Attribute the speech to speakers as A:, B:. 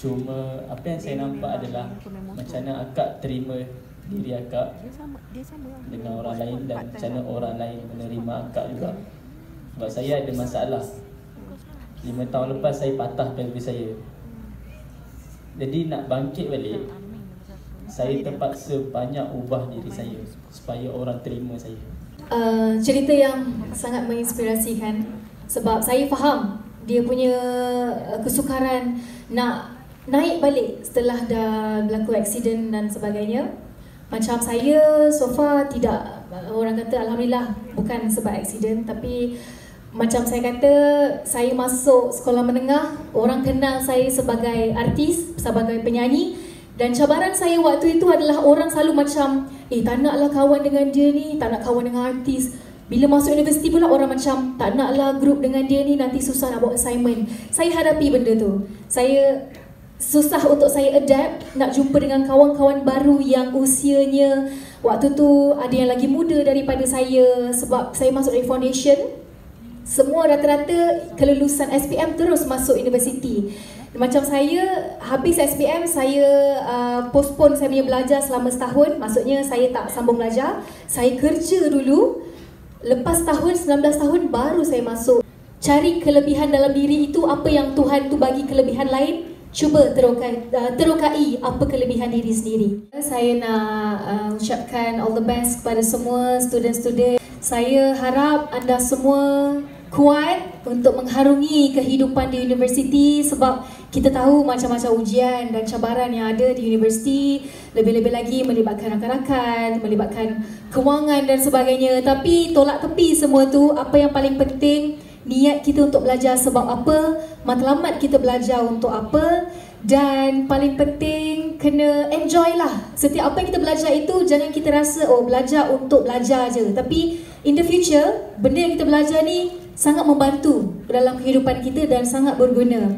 A: Cuma apa yang saya nampak adalah macam mana akak terima diri akak dengan orang lain dan macam mana orang lain menerima akak juga. Sebab saya ada masalah. 5 tahun lepas saya patah pelvis saya. Jadi nak bangkit balik, saya terpaksa banyak ubah diri saya supaya orang terima saya.
B: Cerita yang sangat menginspirasikan sebab saya faham dia punya kesukaran nak naik balik setelah dah berlaku aksiden dan sebagainya. Macam saya so far tidak, orang kata alhamdulillah bukan sebab aksiden, tapi macam saya kata, saya masuk sekolah menengah, orang kenal saya sebagai artis, sebagai penyanyi, dan cabaran saya waktu itu adalah orang selalu macam tak naklah kawan dengan dia ni, tak nak kawan dengan artis. Bila masuk universiti pula orang macam tak naklah grup dengan dia ni, nanti susah nak buat assignment. Saya hadapi benda tu. Saya susah untuk saya adapt, nak jumpa dengan kawan-kawan baru yang usianya waktu tu ada yang lagi muda daripada saya sebab saya masuk dari foundation. Semua rata-rata kelulusan SPM terus masuk universiti. Macam saya, habis SPM saya postpone saya punya belajar selama setahun. Maksudnya saya tak sambung belajar. Saya kerja dulu. Lepas tahun, 19 tahun baru saya masuk. Cari kelebihan dalam diri itu, apa yang Tuhan tu bagi kelebihan lain, cuba terokai apa kelebihan diri sendiri. Saya nak ucapkan all the best kepada semua student-student. Saya harap anda semua kuat untuk mengharungi kehidupan di universiti sebab kita tahu macam-macam ujian dan cabaran yang ada di universiti, lebih-lebih lagi melibatkan rakan-rakan, melibatkan kewangan dan sebagainya. Tapi tolak tepi semua tu, apa yang paling penting, niat kita untuk belajar sebab apa, matlamat kita belajar untuk apa, dan paling penting kena enjoy lah. Setiap apa yang kita belajar itu jangan kita rasa belajar untuk belajar je, tapi in the future benda yang kita belajar ni sangat membantu dalam kehidupan kita dan sangat berguna.